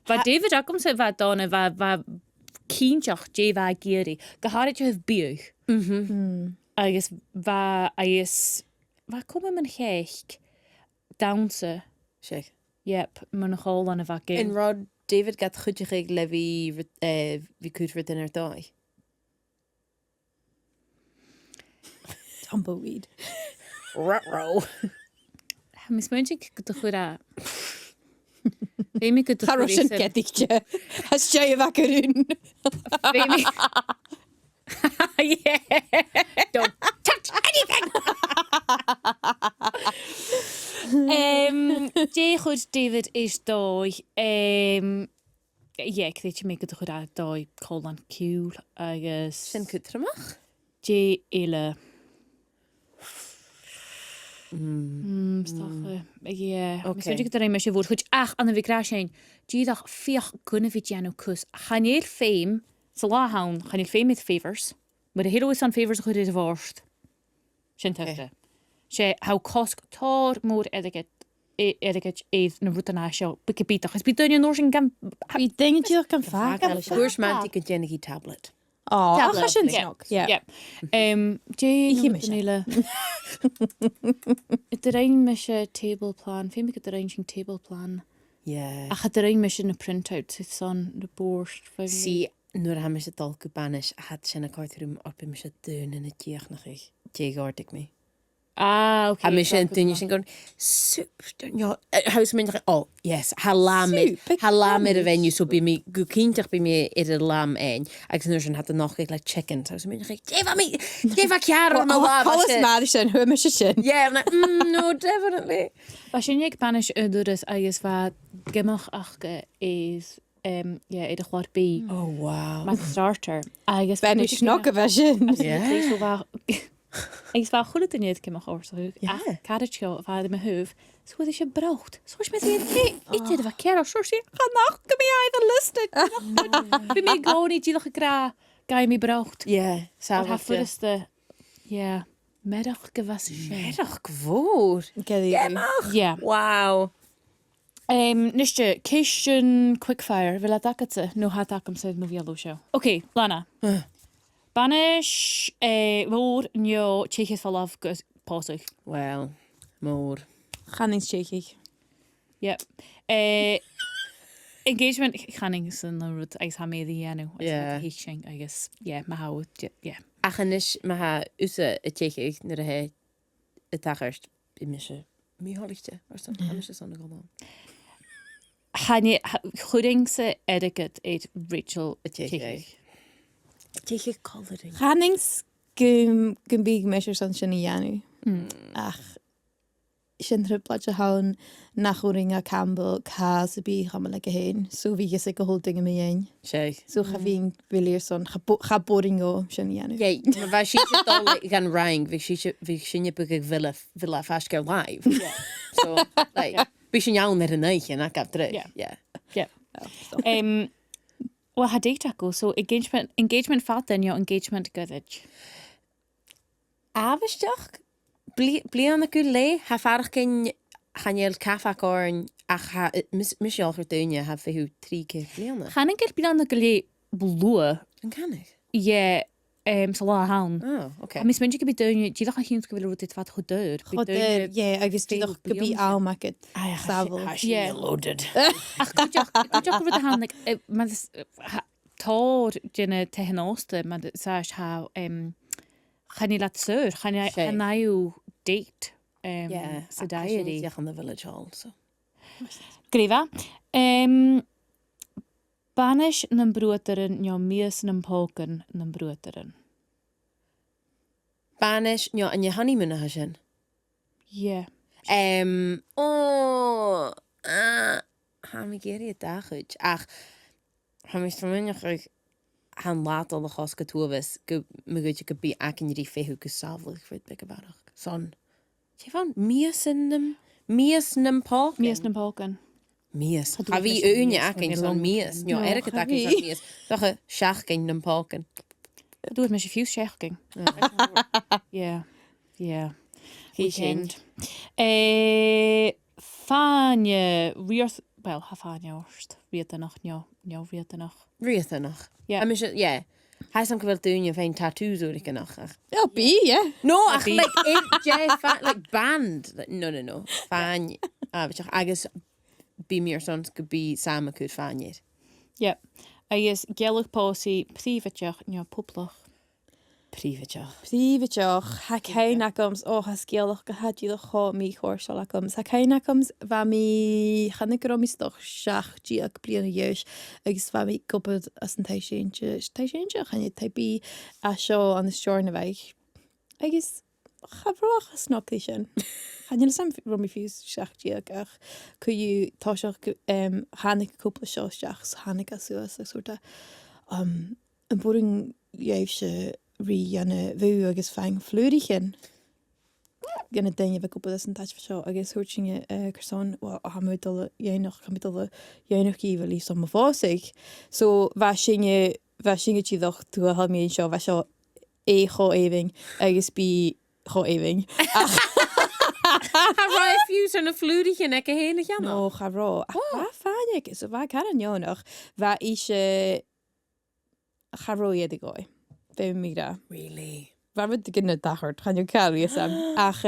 va David akom se va donna va keenchach je va geri geharit je buch agus va komme man heich downse Shake. yep man hol an a va In Rod David gat chuideigh le vi cuireadh in dói. Tumbleweed. Ruh-roh. ha mi smudging go chura Femi could Har sin gedichte. Has sé a vacarún. Femi yeah don't touch anything Dé chud David is dói chéit mé go chud a dói col an ciúl agus Sin cutramach? dé ile stocha go me sé bhór chud ach an bhírá sin díach fioch gunna bhí deanú cos chanéir féim sa láhain chanéir féim it favors mar a hero is an favors chud is a bhórst sin tuta sé ha cosc tór mór etiquette éiad na ruútaná seo bicibítach is bí duine nóir sin gan Bí dinge tíoch gan fa. Cuairsmantic a dénigí tablet. Ha sin yeah. snog. Yeah. Dé míle. It a rein me se table plan. Fé me go a rein sin table plan. Yeah. A chat a rein me sin a printout sit son de borst. Sí, nuair ha me se dal go banis a had sin a cartrum op me se dún in a díach nach ich. Déáirdig me. Ah, okay. Ha me sin dún sin gon soup. Haus me yes, ha lam it a venue so bí me go cínteach bí me ir a lam ein. Agus nuair sin hat a nach like chicken. Haus me Deva cear am a lá. Hollis mar sin, hu me se sin. Yeah, I'm like, no, definitely. Ba sin ag Spanish údúras agus bha gimach achge is idir chláir bí. Oh, wow. Ma starter. Agus Ben is snog a bheit sin. Yeah. Agus bha chuúla iad gimach orsaú. Yeah. Cadid seo bha me húh. So is je braucht. Soos met iad bha cear soos ga nach go mé aid a listed. Bí mé gcóí díach a gra gai mé braucht. Yeah, Ha sábhacht. fuiste medach go was sé. Edach gvór. Yeah. Wow. Niste Ceistean Quickfire vil a dagate no ha dagam se no vialo show. Okay, Lana. Banish mór neo Cheikis fall of gus pósaidh. Well, mór. Channings shaky. Yep. engagement channing san na rud agus ha méad dhéanú Yeah. héing agus ma ha Achanis ma ha úsa a téich na a he a tachart I mise míálichte or san sanna go. Hanne chuding sa etiquette éit Rachel A téich. Téich coloring. Channings gumbíg meisir san sin dhéanú. Ach, sin tripla a hán nachúring a Campbell cá sa bí chamal le go héin, so bhí gus go hol dinge mé dhéin. Sé. So cha bhín bhíir son cha boring ó sin dhéanú. Jé, ma si gan rang vi sinnne bu villa fasske live. So, like, vi sin jaun er an neich en ak dre. Yeah. Well ha data go so engagement fatain jo engagement goidheach. Avisteach bli an go le ha farch gin chanel kafakorn ach ha misjalcher dunje ha fiú 3 keer blianne. Channing get bí an go lé blue. An kan ik? Yeah, sa lá hán. Oh, okay. A mis minn go be daine, díach a hín go bhfuil rút fat chudir. Chodir, agus tíach go bí ámakid savel. Yeah. Loaded. Ach go rud a hán tá dinne te hen ósta man sáis ha channí le sur, channí naú date sa diary. Ja an the village hall so. Grífa. Banis nan broterin jo mies nan póken nan broterin. Banish, ja, an je honeymoon ha sin. Yeah. Ha mi geri da goed. Ach, ha mi verminnig han laat al de gas getoevis. Me goed je ka bi ak in die fehu ke savelig voor het bekkebarig. Son. Je van mies nem pok. Mies nan póken. Mies. Had Ha we vi misschien unie mies, ak maar in niet son lang. mies. Ja, No, erke ha tak in vi. son mies. Doch je schach in nem poken. Doe het met je fiús seachking. Yeah. Weekend. Fáine riort, wel, ha fáine orst. Riota nach, njo riota nach. Riethe nog. Ja. Ja. Ja. Hij is dan wel doen je fijn tattoos hoor ik nog. Ja, bí, yeah. No, ach, like band. No. Fijn. Weet je, agus be meer soms could be samen could fijn hier. Ja. Agus Gealladh-pòsaidh príomhateach njo poplach. Privatje. Príomhateach, ha céine comes ó ha sgeulachd go hadí le cho mí chóirseáil comes. Ha céine comes bha mí channa go místoch seach díach bliana dheis agus bha mí gobad as an taiséinte channe taibí a seo an na steirna bheith. Agus chabrach a snoclí sin. Channe sam romí fiús seach díach ach chuú táiseach hánig cúpla seo seach hánig a suas a suirta an boring dhéh se rí anna bhú agus fein flúrichen. Gynna daine bheith cúpla an taid seo agus thuirtinge chuán ha mudal dhéanach í bhil som fásaigh. So bheit singe tíadch tú a halmíonn seo bheit seo é cho éing agus bí cho éing. Ha roi fuse en een vloertje en ik heen gaan. No, ga rá. Bheit fáinnig so bheit can an Jónach bheit ise charó iad a gáid. Bé mí ra. Really? Bheit ginna dachart chan ceí sam. Ach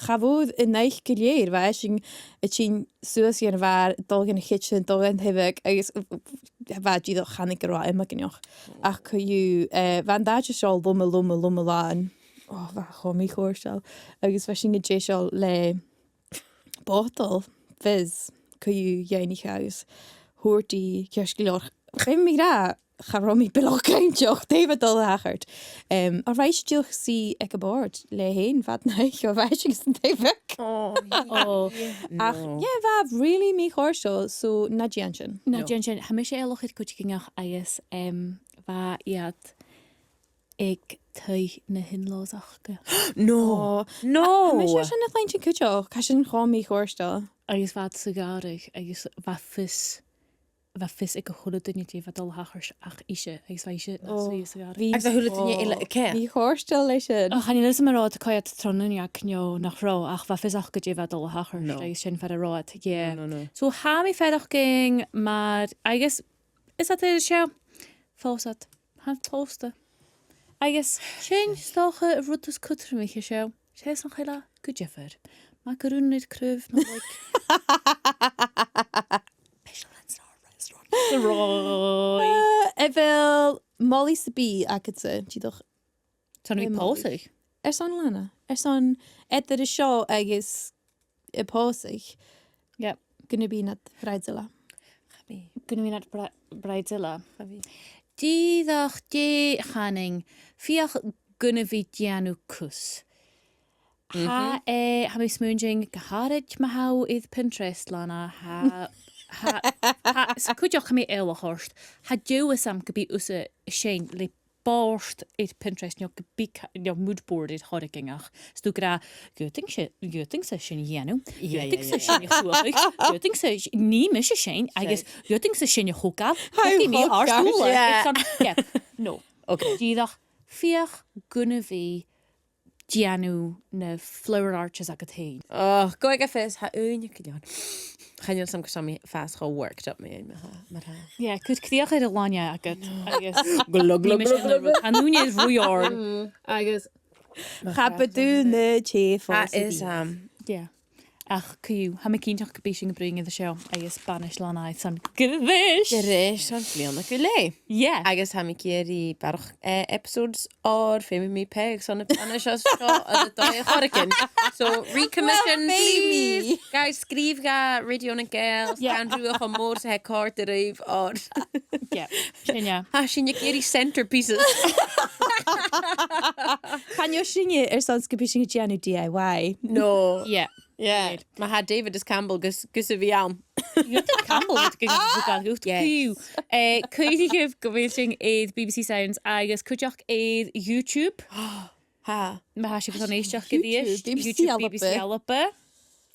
chabhúd in neich go léir bheit sin a tí suas ar bhar dulgan kitchen dulgan hebeh agus bheit díad chanig go rá imime gneoch. Ach chuú bheit dáide seáil luma láin. Oh, bheit chomí chóirsel. Agus bheit sin go dé seáil le Botal fizz chuú dhéananig agus thuirtaí ceircíoch. Bé mí ra charomí bilachcéintteoch David dul achart. A réistíoch sí ag go bord le héin fat neich ó bheit san David. Oh. Ach, bheit really mí chóirsel so na sin. Na Jen ha mis sé lochid kutingach agus bha iad ag tuig na hinlóachcha. No. Mis sin na leint sin cuteoch Ca sin chomí chóirstel. Agus bha sagárig agus bha fis ag go chola duinetí bheit dul hachars ach ise agus bhaise sagárig. Ik zou het in je ile ke. Bhí chóirstel lei sin. Chan is marrá a caiad tronneach neo nach rá ach bha fisach go dé bheit dul hachar agus sin fer a ráid. No. So ha mi fedach ging maar agus is dat er seo fósat han tósta. Agus sin stocha rutas cutra mi seo. Sé an chéile go jefer. Ma goúnid cruh Roi. Fel Molly sa bí agad sa, tíadach. Tána bhí pósaigh. Son Lana. Son edar y sio agus y pósaigh. Yep. Gynna bí nad Rabhaidhean. Gynna fi nad Rabhaidhean. Dìreach dé chaning, fiach gynna fi dianw cws. Ha mi smooching gaharaj mahaw idd Pinterest Lana ha cwydioch mi eil horst ha diw am gybi usa shein le borst idd Pinterest nio gybi nio moodboard idd horigingach stu gra gyting se shein yenu gyting se shein chwag gyting se ni mis shein agus gyting se shein hogab gyting mi horst no okay didach fiach gynna fi Giannu na flower arches agad hain. Oh, go ag a fes, ha unig gyda'n. Chanel sam gysami fast go worked up me. Yeah, cwyd cdiach ar y lania agad. Glug. Anwni is rwyor. Agus. Chabadw na chef. That is, yeah. Ach, cwyw, ha mi cyntoch gybysing y bring iddo sio. Agus Spanish Lana aeth son gyddish. Gyrrish, son Fìon ac yle. Yeah. Agus ha mi gyr I barch episodes o'r ffilm mi peg son y Spanish os sio a doi choricin. So, recommission, please. Guys, sgrif ga radio na gael. Gan drwy'ch o môr sa he cort yr eif o'r. Yeah, synia. Ha, sy'n yw gyr I centerpieces. Pan yw sy'n son sgybysing y Giannu DIY? No. Yeah. Yeah. Ma ha David is Campbell gus y fi am. Yw'n Campbell wedi gyda'n bwgal gwrt cwyw. Cwydigif gyfeilsing idd BBC Sounds agus cwydioch idd YouTube. Ha. Ma ha si bod o'n eistioch gyda'ish. BBC ALBA.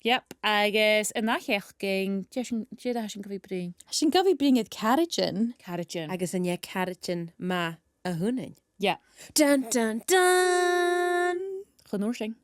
Yep, agus yna chech gyng, dyd a sy'n gyfi bring. Sy'n gyfi bring idd Carrigan. Agus yn ie carrigan ma a hwnnw. Yeah. Dun, dun, dun. Chynwr syng.